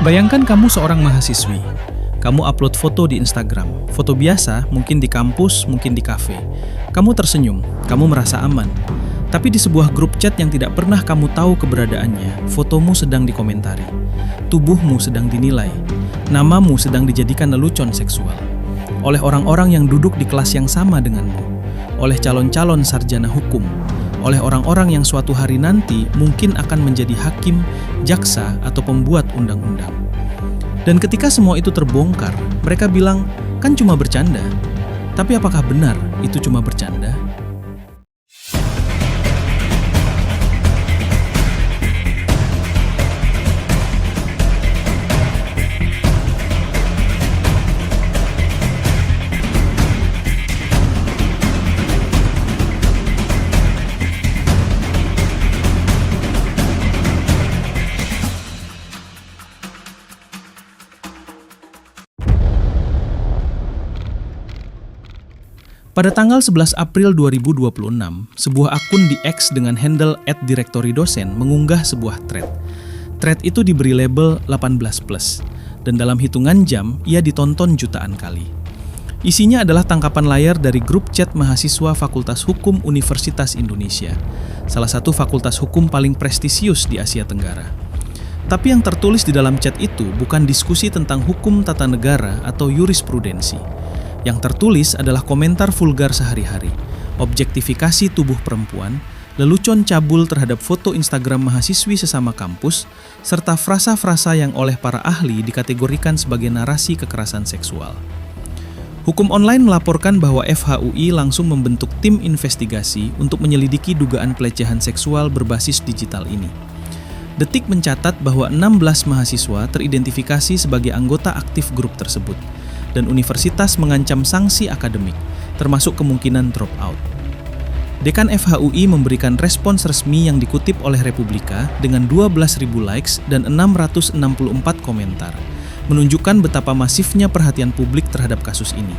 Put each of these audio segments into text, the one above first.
Bayangkan kamu seorang mahasiswi. Kamu upload foto di Instagram. Foto biasa, mungkin di kampus, mungkin di kafe. Kamu tersenyum, kamu merasa aman. Tapi di sebuah grup chat yang tidak pernah kamu tahu keberadaannya, fotomu sedang dikomentari. Tubuhmu sedang dinilai. Namamu sedang dijadikan lelucon seksual. Oleh orang-orang yang duduk di kelas yang sama denganmu. Oleh calon-calon sarjana hukum. Oleh orang-orang yang suatu hari nanti mungkin akan menjadi hakim, jaksa, atau pembuat undang-undang. Dan ketika semua itu terbongkar, mereka bilang, kan cuma bercanda. Tapi apakah benar itu cuma bercanda? Pada tanggal 11 April 2026, sebuah akun di X dengan handle @direktoridosen mengunggah sebuah thread. Thread itu diberi label 18+, dan dalam hitungan jam, ia ditonton jutaan kali. Isinya adalah tangkapan layar dari grup chat mahasiswa Fakultas Hukum Universitas Indonesia, salah satu fakultas hukum paling prestisius di Asia Tenggara. Tapi yang tertulis di dalam chat itu bukan diskusi tentang hukum tata negara atau jurisprudensi. Yang tertulis adalah komentar vulgar sehari-hari, objektifikasi tubuh perempuan, lelucon cabul terhadap foto Instagram mahasiswi sesama kampus, serta frasa-frasa yang oleh para ahli dikategorikan sebagai narasi kekerasan seksual. Hukum online melaporkan bahwa FHUI langsung membentuk tim investigasi untuk menyelidiki dugaan pelecehan seksual berbasis digital ini. Detik mencatat bahwa 16 mahasiswa teridentifikasi sebagai anggota aktif grup tersebut, dan universitas mengancam sanksi akademik, termasuk kemungkinan drop out. Dekan FHUI memberikan respons resmi yang dikutip oleh Republika dengan 12.000 likes dan 664 komentar, menunjukkan betapa masifnya perhatian publik terhadap kasus ini.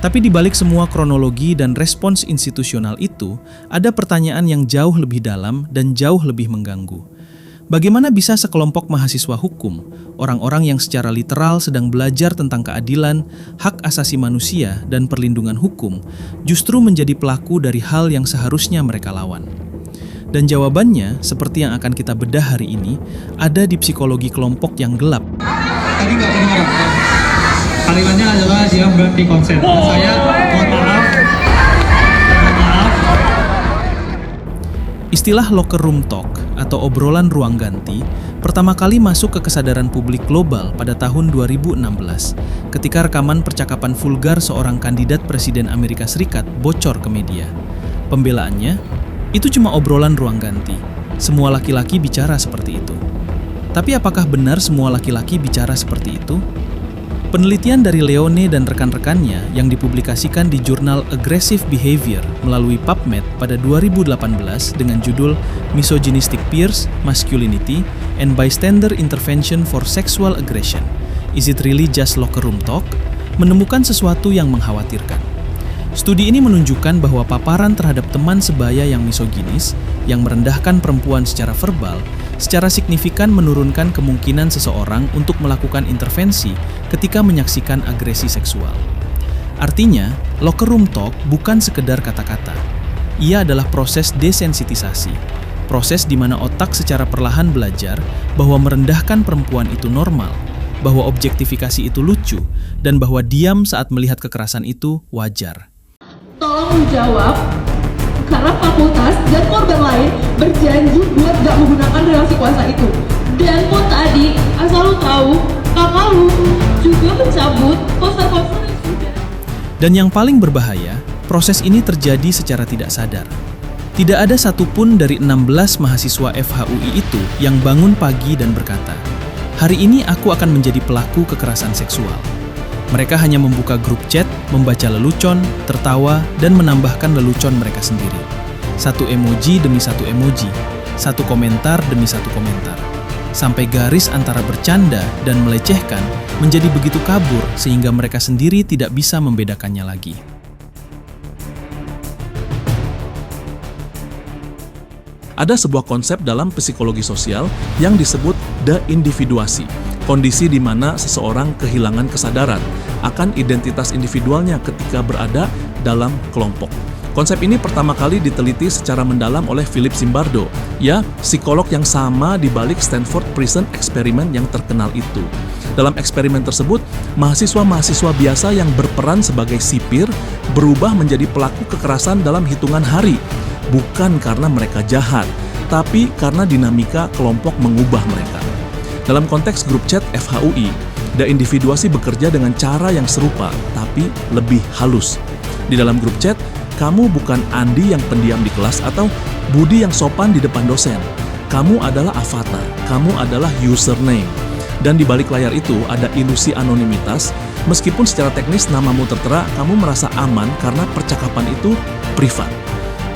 Tapi di balik semua kronologi dan respons institusional itu, ada pertanyaan yang jauh lebih dalam dan jauh lebih mengganggu. Bagaimana bisa sekelompok mahasiswa hukum, orang-orang yang secara literal sedang belajar tentang keadilan, hak asasi manusia, dan perlindungan hukum, justru menjadi pelaku dari hal yang seharusnya mereka lawan? Dan jawabannya, seperti yang akan kita bedah hari ini, ada di psikologi kelompok yang gelap. Tadi nggak kedengaran. Kalimatnya adalah dia berarti konsen. Saya mohon maaf. Istilah locker room talk atau obrolan ruang ganti pertama kali masuk ke kesadaran publik global pada tahun 2016 ketika rekaman percakapan vulgar seorang kandidat presiden Amerika Serikat bocor ke media. Pembelaannya, itu cuma obrolan ruang ganti. Semua laki-laki bicara seperti itu. Tapi apakah benar semua laki-laki bicara seperti itu? Penelitian dari Leone dan rekan-rekannya yang dipublikasikan di jurnal Aggressive Behavior melalui PubMed pada 2018 dengan judul Misogynistic Peers, Masculinity, and Bystander Intervention for Sexual Aggression. Is it really just locker room talk? Menemukan sesuatu yang mengkhawatirkan. Studi ini menunjukkan bahwa paparan terhadap teman sebaya yang misoginis, yang merendahkan perempuan secara verbal, secara signifikan menurunkan kemungkinan seseorang untuk melakukan intervensi ketika menyaksikan agresi seksual. Artinya, locker room talk bukan sekedar kata-kata. Ia adalah proses desensitisasi, proses di mana otak secara perlahan belajar bahwa merendahkan perempuan itu normal, bahwa objektifikasi itu lucu, dan bahwa diam saat melihat kekerasan itu wajar. Tolong menjawab, karena fakultas dan korban lain berjanji buat gak menggunakan relasi kuasa itu. Dan pun tadi, asal lu tahu, kakak lu juga mencabut poster-poster yang sudah. Dan yang paling berbahaya, proses ini terjadi secara tidak sadar. Tidak ada satupun dari 16 mahasiswa FHUI itu yang bangun pagi dan berkata, "Hari ini aku akan menjadi pelaku kekerasan seksual." Mereka hanya membuka grup chat, membaca lelucon, tertawa, dan menambahkan lelucon mereka sendiri. Satu emoji demi satu emoji, satu komentar demi satu komentar. Sampai garis antara bercanda dan melecehkan menjadi begitu kabur sehingga mereka sendiri tidak bisa membedakannya lagi. Ada sebuah konsep dalam psikologi sosial yang disebut deindividuasi, kondisi di mana seseorang kehilangan kesadaran akan identitas individualnya ketika berada dalam kelompok. Konsep ini pertama kali diteliti secara mendalam oleh Philip Zimbardo, ya, psikolog yang sama di balik Stanford Prison Experiment yang terkenal itu. Dalam eksperimen tersebut, mahasiswa-mahasiswa biasa yang berperan sebagai sipir berubah menjadi pelaku kekerasan dalam hitungan hari, bukan karena mereka jahat, tapi karena dinamika kelompok mengubah mereka. Dalam konteks grup chat FHUI, deindividuasi bekerja dengan cara yang serupa, tapi lebih halus. Di dalam grup chat, kamu bukan Andi yang pendiam di kelas atau Budi yang sopan di depan dosen. Kamu adalah avatar, kamu adalah username. Dan di balik layar itu ada ilusi anonimitas. Meskipun secara teknis namamu tertera, kamu merasa aman karena percakapan itu privat.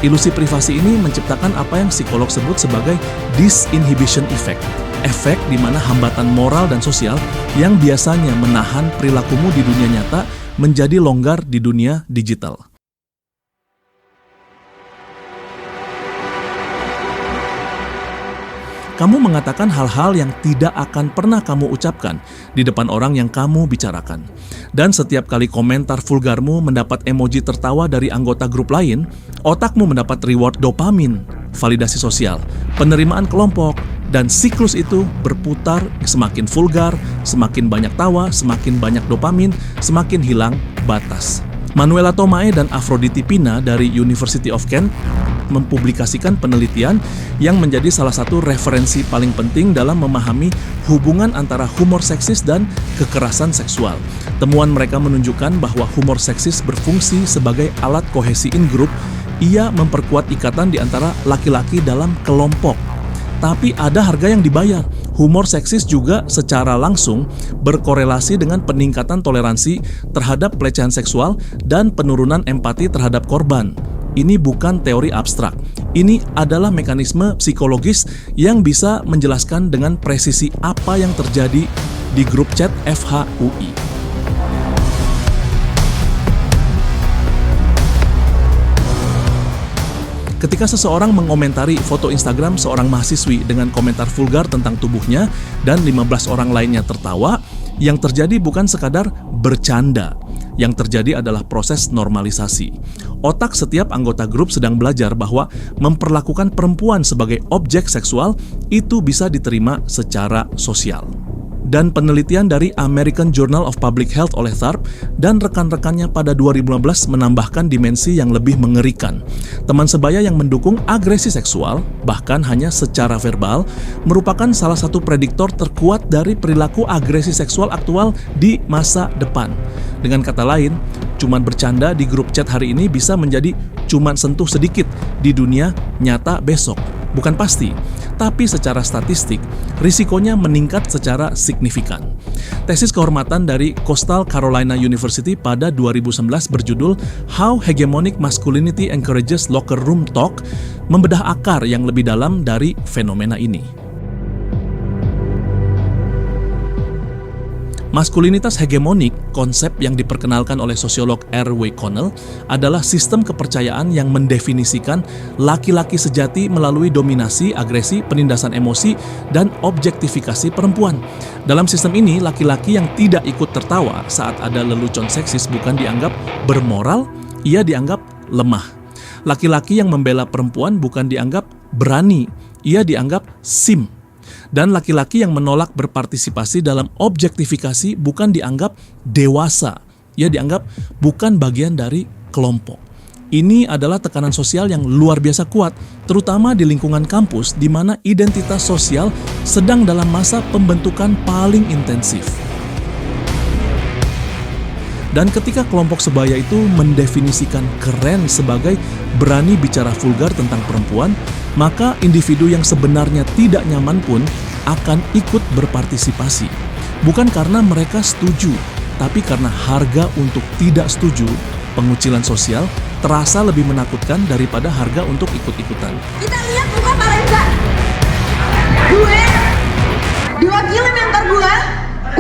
Ilusi privasi ini menciptakan apa yang psikolog sebut sebagai disinhibition effect. Efek di mana hambatan moral dan sosial yang biasanya menahan perilakumu di dunia nyata menjadi longgar di dunia digital. Kamu mengatakan hal-hal yang tidak akan pernah kamu ucapkan di depan orang yang kamu bicarakan. Dan setiap kali komentar vulgarmu mendapat emoji tertawa dari anggota grup lain, otakmu mendapat reward dopamin, validasi sosial, penerimaan kelompok, dan siklus itu berputar semakin vulgar, semakin banyak tawa, semakin banyak dopamin, semakin hilang batas. Manuela Tomae dan Aphrodite Pina dari University of Kent mempublikasikan penelitian yang menjadi salah satu referensi paling penting dalam memahami hubungan antara humor seksis dan kekerasan seksual. Temuan mereka menunjukkan bahwa humor seksis berfungsi sebagai alat kohesi in-group. Ia memperkuat ikatan di antara laki-laki dalam kelompok. Tapi ada harga yang dibayar. Humor seksis juga secara langsung berkorelasi dengan peningkatan toleransi terhadap pelecehan seksual dan penurunan empati terhadap korban. Ini bukan teori abstrak. Ini adalah mekanisme psikologis yang bisa menjelaskan dengan presisi apa yang terjadi di grup chat FHUI. Ketika seseorang mengomentari foto Instagram seorang mahasiswi dengan komentar vulgar tentang tubuhnya dan 15 orang lainnya tertawa, yang terjadi bukan sekadar bercanda. Yang terjadi adalah proses normalisasi. Otak setiap anggota grup sedang belajar bahwa memperlakukan perempuan sebagai objek seksual itu bisa diterima secara sosial. Dan penelitian dari American Journal of Public Health oleh Tharp dan rekan-rekannya pada 2015 menambahkan dimensi yang lebih mengerikan. Teman sebaya yang mendukung agresi seksual, bahkan hanya secara verbal, merupakan salah satu prediktor terkuat dari perilaku agresi seksual aktual di masa depan. Dengan kata lain, cuman bercanda di grup chat hari ini bisa menjadi cuman sentuh sedikit di dunia nyata besok. Bukan pasti, tapi secara statistik, risikonya meningkat secara signifikan. Tesis kehormatan dari Coastal Carolina University pada 2019 berjudul How Hegemonic Masculinity Encourages Locker Room Talk membedah akar yang lebih dalam dari fenomena ini. Maskulinitas hegemonik, konsep yang diperkenalkan oleh sosiolog R.W. Connell, adalah sistem kepercayaan yang mendefinisikan laki-laki sejati melalui dominasi, agresi, penindasan emosi, dan objektifikasi perempuan. Dalam sistem ini, laki-laki yang tidak ikut tertawa saat ada lelucon seksis bukan dianggap bermoral, ia dianggap lemah. Laki-laki yang membela perempuan bukan dianggap berani, ia dianggap sim. Dan laki-laki yang menolak berpartisipasi dalam objektifikasi bukan dianggap dewasa, ia dianggap bukan bagian dari kelompok. Ini adalah tekanan sosial yang luar biasa kuat, terutama di lingkungan kampus di mana identitas sosial sedang dalam masa pembentukan paling intensif. Dan ketika kelompok sebaya itu mendefinisikan keren sebagai berani bicara vulgar tentang perempuan, maka individu yang sebenarnya tidak nyaman pun akan ikut berpartisipasi. Bukan karena mereka setuju, tapi karena harga untuk tidak setuju, pengucilan sosial, terasa lebih menakutkan daripada harga untuk ikut-ikutan. Kita lihat muka Pak Reza. Gue diwakili mentor gue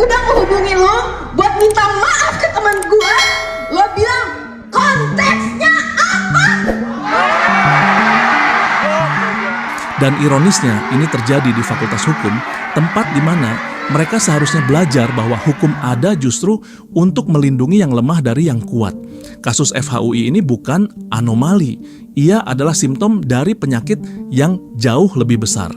udah menghubungi lo buat minta maaf ke teman gue. Lo bilang konteksnya apa? Dan ironisnya, ini terjadi di Fakultas Hukum, tempat di mana mereka seharusnya belajar bahwa hukum ada justru untuk melindungi yang lemah dari yang kuat. Kasus FHUI ini bukan anomali, ia adalah simptom dari penyakit yang jauh lebih besar.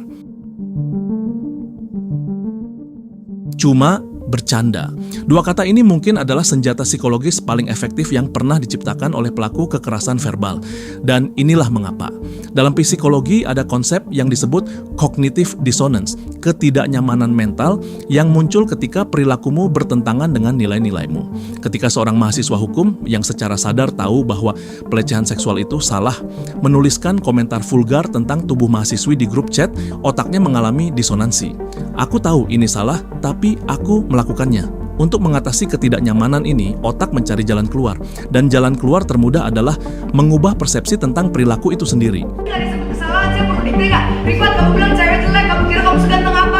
Cuma bercanda. Dua kata ini mungkin adalah senjata psikologis paling efektif yang pernah diciptakan oleh pelaku kekerasan verbal. Dan inilah mengapa. Dalam psikologi ada konsep yang disebut cognitive dissonance, ketidaknyamanan mental yang muncul ketika perilakumu bertentangan dengan nilai-nilaimu. Ketika seorang mahasiswa hukum yang secara sadar tahu bahwa pelecehan seksual itu salah, menuliskan komentar vulgar tentang tubuh mahasiswi di grup chat, otaknya mengalami disonansi. Aku tahu ini salah, tapi aku melakukannya. Untuk mengatasi ketidaknyamanan ini, otak mencari jalan keluar. Dan jalan keluar termudah adalah mengubah persepsi tentang perilaku itu sendiri. Gak disebut kesalahan sih, perlu dikti gak? Rifat, kamu bilang cewek jelek, kamu kira kamu seganteng apa?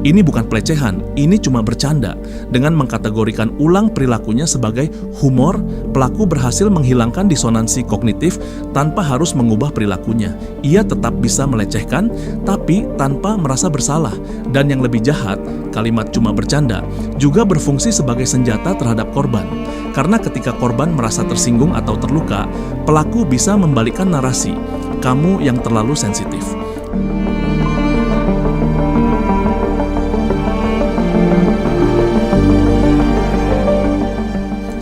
Ini bukan pelecehan, ini cuma bercanda. Dengan mengkategorikan ulang perilakunya sebagai humor, pelaku berhasil menghilangkan disonansi kognitif tanpa harus mengubah perilakunya. Ia tetap bisa melecehkan, tapi tanpa merasa bersalah. Dan yang lebih jahat, kalimat cuma bercanda juga berfungsi sebagai senjata terhadap korban. Karena ketika korban merasa tersinggung atau terluka, pelaku bisa membalikkan narasi, "Kamu yang terlalu sensitif."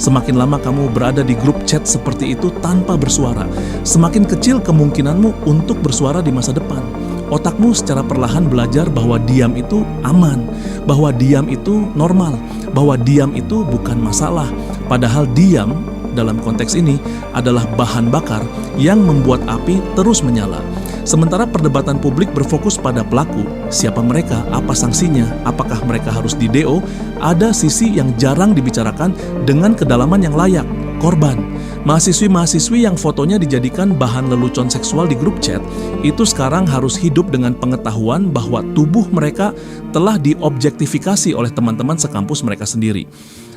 Semakin lama kamu berada di grup chat seperti itu tanpa bersuara, semakin kecil kemungkinanmu untuk bersuara di masa depan. Otakmu secara perlahan belajar bahwa diam itu aman, bahwa diam itu normal, bahwa diam itu bukan masalah. Padahal diam dalam konteks ini adalah bahan bakar yang membuat api terus menyala. Sementara perdebatan publik berfokus pada pelaku, siapa mereka, apa sanksinya, apakah mereka harus di-DO, ada sisi yang jarang dibicarakan dengan kedalaman yang layak, korban. Mahasiswi-mahasiswi yang fotonya dijadikan bahan lelucon seksual di grup chat, itu sekarang harus hidup dengan pengetahuan bahwa tubuh mereka telah diobjektifikasi oleh teman-teman sekampus mereka sendiri.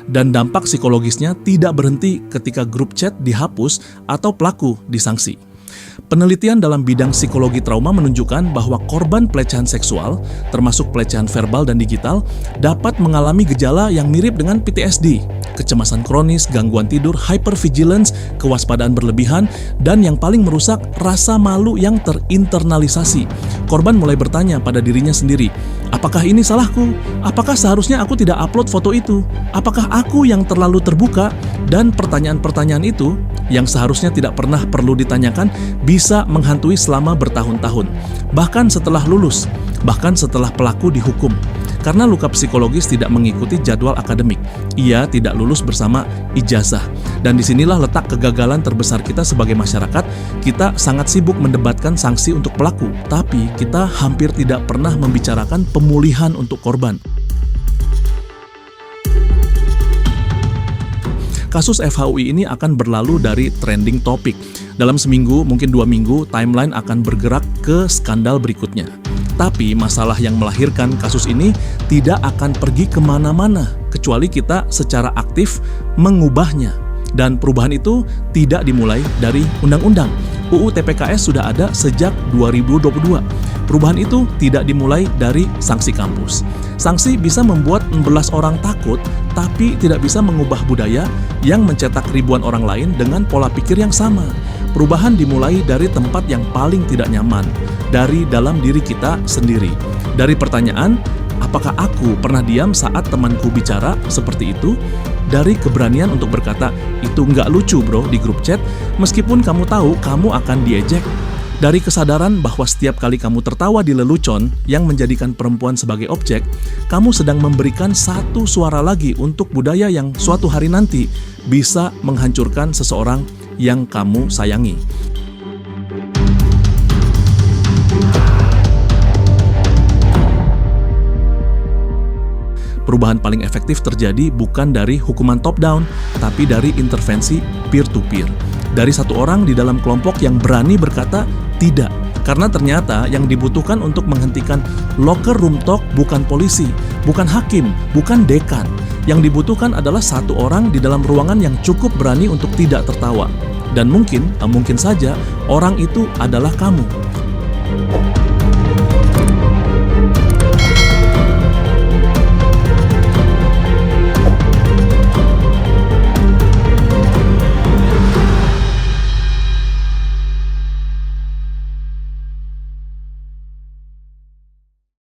Dan dampak psikologisnya tidak berhenti ketika grup chat dihapus atau pelaku disanksi. Penelitian dalam bidang psikologi trauma menunjukkan bahwa korban pelecehan seksual, termasuk pelecehan verbal dan digital, dapat mengalami gejala yang mirip dengan PTSD, kecemasan kronis, gangguan tidur, hypervigilance, kewaspadaan berlebihan, dan yang paling merusak, rasa malu yang terinternalisasi. Korban mulai bertanya pada dirinya sendiri, apakah ini salahku? Apakah seharusnya aku tidak upload foto itu? Apakah aku yang terlalu terbuka? Dan pertanyaan-pertanyaan itu, yang seharusnya tidak pernah perlu ditanyakan, bisa menghantui selama bertahun-tahun, bahkan setelah lulus, bahkan setelah pelaku dihukum. Karena luka psikologis tidak mengikuti jadwal akademik, ia tidak lulus bersama ijazah. Dan disinilah letak kegagalan terbesar kita sebagai masyarakat. Kita sangat sibuk mendebatkan sanksi untuk pelaku, tapi kita hampir tidak pernah membicarakan pemulihan untuk korban. Kasus FHUI ini akan berlalu dari trending topik. Dalam seminggu, mungkin 2 minggu, timeline akan bergerak ke skandal berikutnya. Tapi masalah yang melahirkan kasus ini tidak akan pergi kemana-mana, kecuali kita secara aktif mengubahnya. Dan perubahan itu tidak dimulai dari undang-undang. UU TPKS sudah ada sejak 2022. Perubahan itu tidak dimulai dari sanksi kampus. Sanksi bisa membuat 11 orang takut, tapi tidak bisa mengubah budaya yang mencetak ribuan orang lain dengan pola pikir yang sama. Perubahan dimulai dari tempat yang paling tidak nyaman, dari dalam diri kita sendiri. Dari pertanyaan, apakah aku pernah diam saat temanku bicara seperti itu? Dari keberanian untuk berkata, itu nggak lucu bro di grup chat, meskipun kamu tahu kamu akan diejek. Dari kesadaran bahwa setiap kali kamu tertawa di lelucon yang menjadikan perempuan sebagai objek, kamu sedang memberikan satu suara lagi untuk budaya yang suatu hari nanti bisa menghancurkan seseorang yang kamu sayangi. Perubahan paling efektif terjadi bukan dari hukuman top-down, tapi dari intervensi peer-to-peer. Dari satu orang di dalam kelompok yang berani berkata tidak, Karena ternyata yang dibutuhkan untuk menghentikan locker room talk bukan polisi, bukan hakim, bukan dekan. Yang dibutuhkan adalah satu orang di dalam ruangan yang cukup berani untuk tidak tertawa. Dan mungkin saja orang itu adalah kamu.